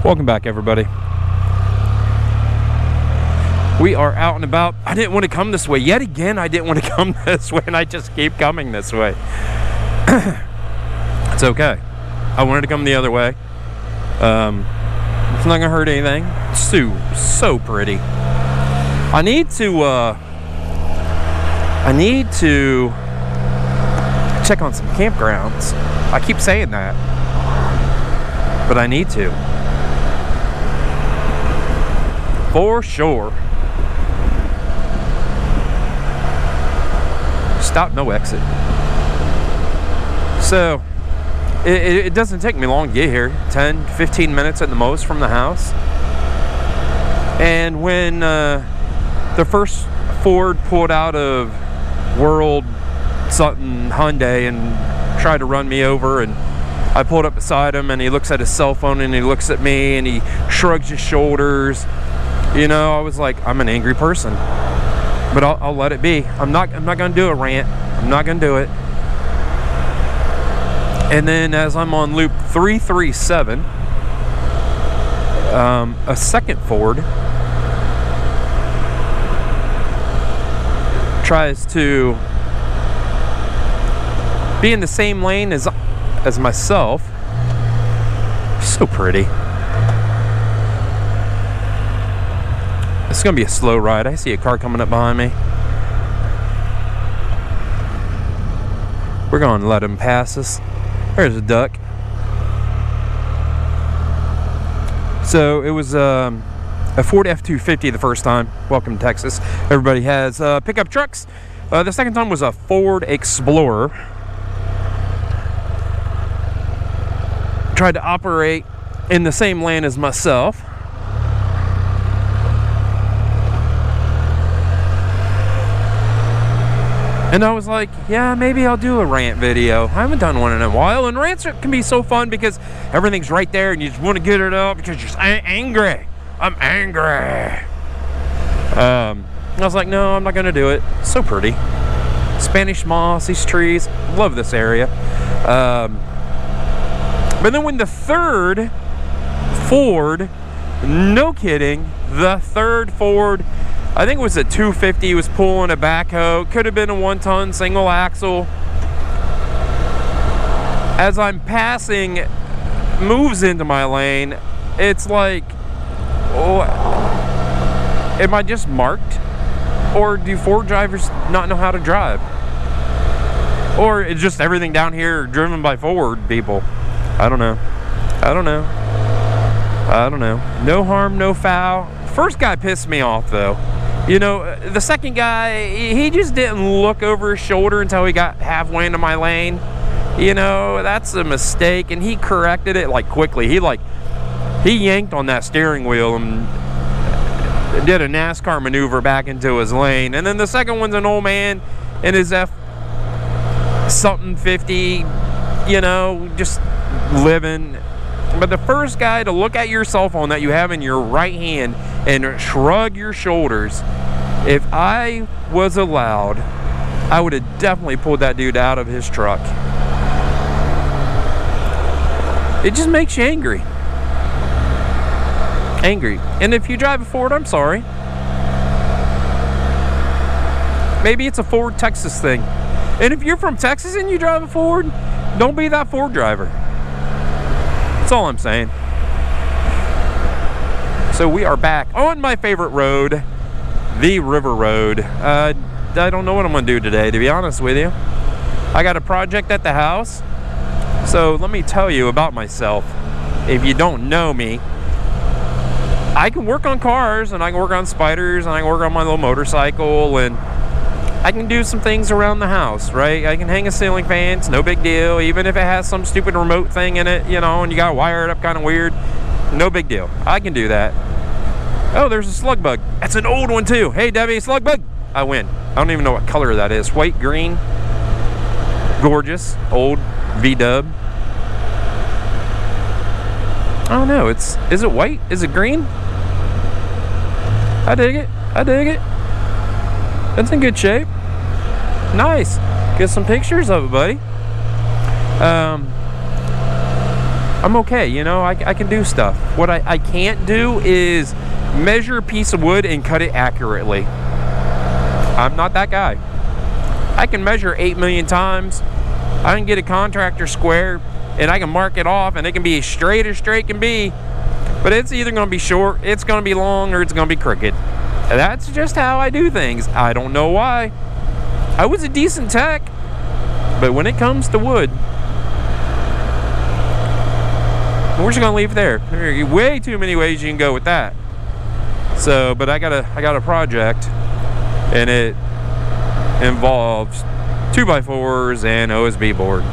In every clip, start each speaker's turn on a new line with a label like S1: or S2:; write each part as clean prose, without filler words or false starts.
S1: Welcome back, everybody. We are out and about. I didn't want to come this way. Yet again, I didn't want to come this way, and I just keep coming this way. It's okay. I wanted to come the other way. It's not going to hurt anything. It's so pretty. I need to check on some campgrounds. I keep saying that, but I need to. For sure. Stop, no exit. So, it doesn't take me long to get here. 10, 15 minutes at the most from the house. And when the first Ford pulled out of World something Hyundai and tried to run me over, and I pulled up beside him, and he looks at his cell phone, and he looks at me, and he shrugs his shoulders. You know, I was like, I'm an angry person, but I'll let it be. I'm not gonna do a rant. I'm not gonna do it. And then as I'm on loop 337, a second Ford tries to be in the same lane as myself. So pretty. It's gonna be a slow ride. I see a car coming up behind me. We're gonna let him pass us. There's a duck. So it was a Ford F-250 the first time. Welcome to Texas. Everybody has pickup trucks. The second time was a Ford Explorer. Tried to operate in the same lane as myself. And I was like, yeah, maybe I'll do a rant video. I haven't done one in a while, and rants can be so fun because everything's right there and you just want to get it out because you're angry. I'm angry. I was like, no, I'm not going to do it. So pretty. Spanish moss, these trees. Love this area. But then when the third Ford, no kidding, the third Ford, I think it was a 250, was pulling a backhoe. Could have been a 1-ton single axle. As I'm passing, moves into my lane. It's like, oh, am I just marked? Or do Ford drivers not know how to drive? Or is just everything down here driven by Ford people? I don't know. I don't know. I don't know. No harm, no foul. First guy pissed me off though. You know, the second guy, he just didn't look over his shoulder until he got halfway into my lane. You know, that's a mistake, and he corrected it like quickly. He yanked on that steering wheel and did a NASCAR maneuver back into his lane. And then the second one's an old man in his F-something 50, you know, just living. But the first guy to look at your cell phone that you have in your right hand and shrug your shoulders, if I was allowed, I would have definitely pulled that dude out of his truck. It just makes you angry. Angry. And if you drive a Ford, I'm sorry. Maybe it's a Ford Texas thing. And if you're from Texas and you drive a Ford, don't be that Ford driver. That's all I'm saying. So we are back on my favorite road, the River Road. I don't know what I'm going to do today, to be honest with you. I got a project at the house. So let me tell you about myself. If you don't know me, I can work on cars, and I can work on Spyders, and I can work on my little motorcycle, and I can do some things around the house, right? I can hang a ceiling fan, it's no big deal, even if it has some stupid remote thing in it, you know, and you gotta wire it up kind of weird. No big deal. I can do that. Oh, there's a slug bug. That's an old one too. Hey, Debbie, slug bug. I win. I don't even know what color that is. White, green. Gorgeous. Old V-dub. I don't know. Is it white? Is it green? I dig it. I dig it. That's in good shape. Nice. Get some pictures of it, buddy. I'm I'm okay, you know, I can do stuff. What I can't do is measure a piece of wood and cut it accurately. I'm not that guy. I can measure 8 million times. I can get a contractor square and I can mark it off and it can be as straight can be, but it's either going to be short, it's going to be long, or it's going to be crooked. That's just how I do things. I don't know why. I was a decent tech, but when it comes to wood, we're just gonna leave it there. There are way too many ways you can go with that. So, but I got a project, and it involves 2x4s and OSB board.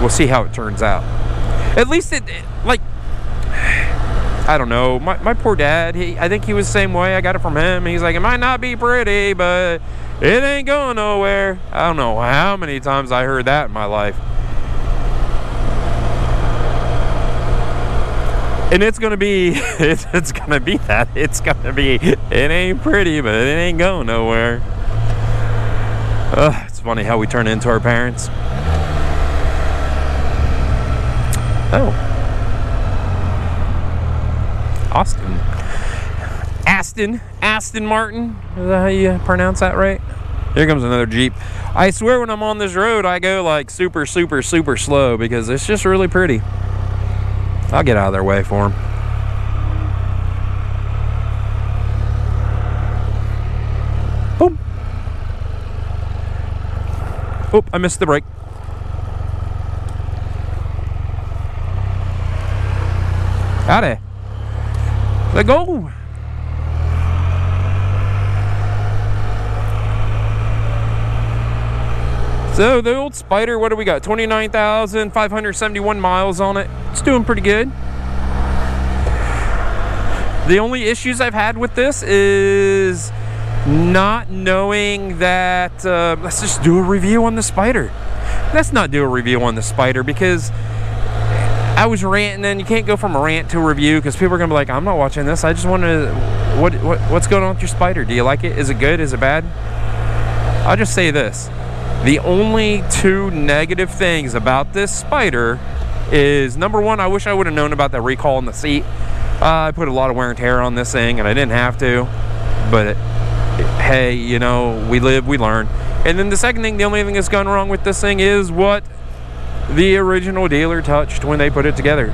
S1: We'll see how it turns out. At least it like, I don't know. My poor dad. I think he was the same way. I got it from him. He's like, it might not be pretty, but it ain't going nowhere. I don't know how many times I heard that in my life. And it's gonna be, it's gonna be that. It's gonna be, it ain't pretty, but it ain't going nowhere. It's funny how we turn into our parents. Oh. Aston Martin. Is that how you pronounce that right? Here comes another Jeep. I swear when I'm on this road, I go like super slow because it's just really pretty. I'll get out of their way for them. Boom. Oop, I missed the brake. Howdy. Let go. So the old Spyder, what do we got? 29,571 miles on it. It's doing pretty good. The only issues I've had with this is not knowing that, let's just do a review on the Spyder. Let's not do a review on the Spyder because I was ranting, and you can't go from a rant to a review because people are going to be like, I'm not watching this. I just want to, what's going on with your Spyder? Do you like it? Is it good? Is it bad? I'll just say this. The only two negative things about this Spyder is, number one, I wish I would have known about that recall in the seat. I put a lot of wear and tear on this thing, and I didn't have to. But, hey, you know, we live, we learn. And then the second thing, the only thing that's gone wrong with this thing is what the original dealer touched when they put it together.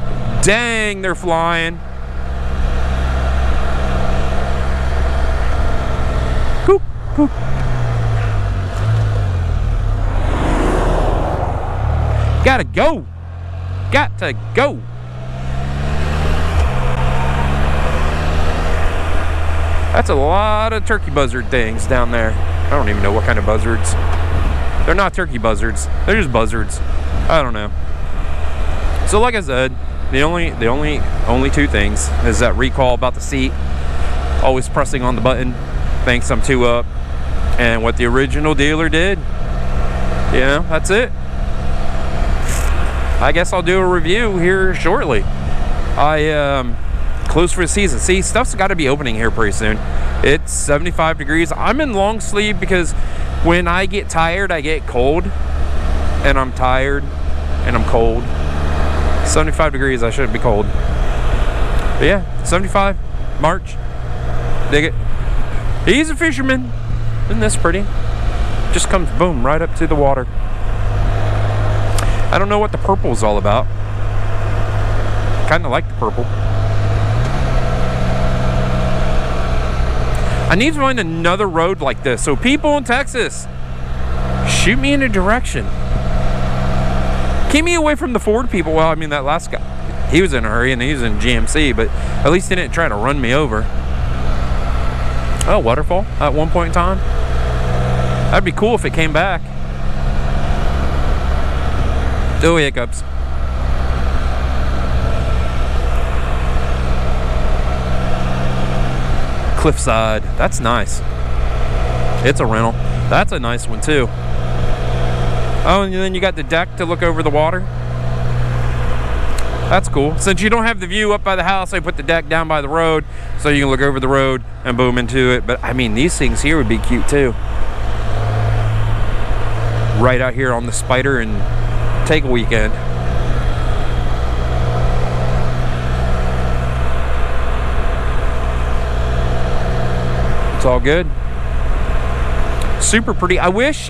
S1: Dang, they're flying. Coop, coop. Gotta go. Got to go. That's a lot of turkey buzzard things down there. I don't even know what kind of buzzards. They're not turkey buzzards. They're just buzzards. I don't know. So like I said, the only two things is that recall about the seat. Always pressing on the button. Thinks I'm too up. And what the original dealer did. You know, that's it. I guess I'll do a review here shortly. I close for the season. See, stuff's got to be opening here pretty soon. It's 75 degrees. I'm in long sleeve because when I get tired, I get cold. And I'm tired and I'm cold. 75 degrees, I shouldn't be cold. But yeah, 75, March. Dig it. He's a fisherman. Isn't this pretty? Just comes boom right up to the water. I don't know what the purple is all about. Kind of like the purple. I need to find another road like this. So people in Texas, shoot me in a direction. Keep me away from the Ford people. Well, I mean, that last guy, he was in a hurry and he was in GMC, but at least he didn't try to run me over. Oh, waterfall at one point in time. That'd be cool if it came back. Oh, hiccups. Cliffside. That's nice. It's a rental. That's a nice one too. Oh, and then you got the deck to look over the water. That's cool. Since you don't have the view up by the house, I put the deck down by the road so you can look over the road and boom into it. But I mean, these things here would be cute too. Right out here on the Spyder and take a weekend. It's all good. Super pretty. I wish,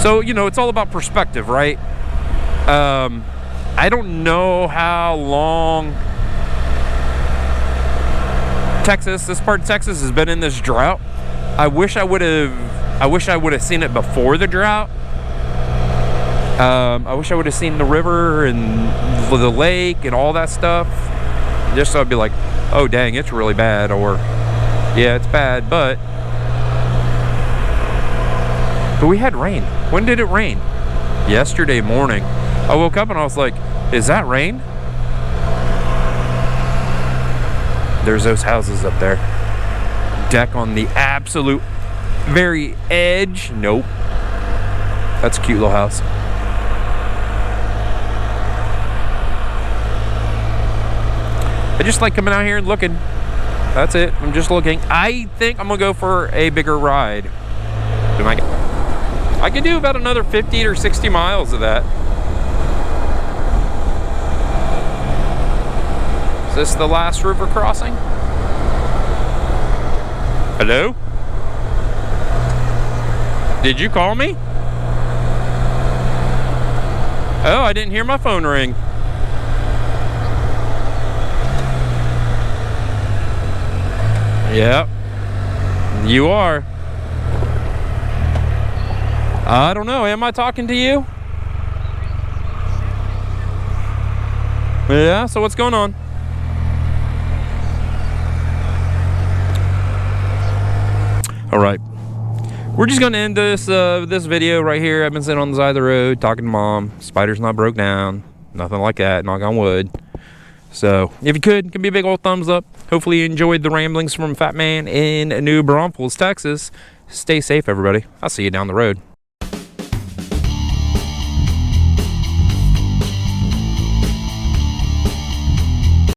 S1: so, you know, it's all about perspective, right? I don't know how long this part of Texas has been in this drought. I wish I would have seen it before the drought. I wish I would have seen the river and the lake and all that stuff. Just so I'd be like, oh dang, it's really bad, or yeah, it's bad, but we had rain. When did it rain? Yesterday morning. I woke up and I was like, is that rain? There's those houses up there. Deck on the absolute very edge. Nope. That's a cute little house. I just like coming out here and looking. That's it. I'm just looking. I think I'm gonna go for a bigger ride. I could do about another 50 or 60 miles of that. Is this the last river crossing? Hello? Did you call me? Oh, I didn't hear my phone ring. Yep. You are. I don't know. Am I talking to you? Yeah, so what's going on? All right. We're just going to end this this video right here. I've been sitting on the side of the road talking to Mom. Spyder's not broke down. Nothing like that. Knock on wood. So, if you could, give me a big old thumbs up. Hopefully you enjoyed the ramblings from Fat Man in New Braunfels, Texas. Stay safe, everybody. I'll see you down the road.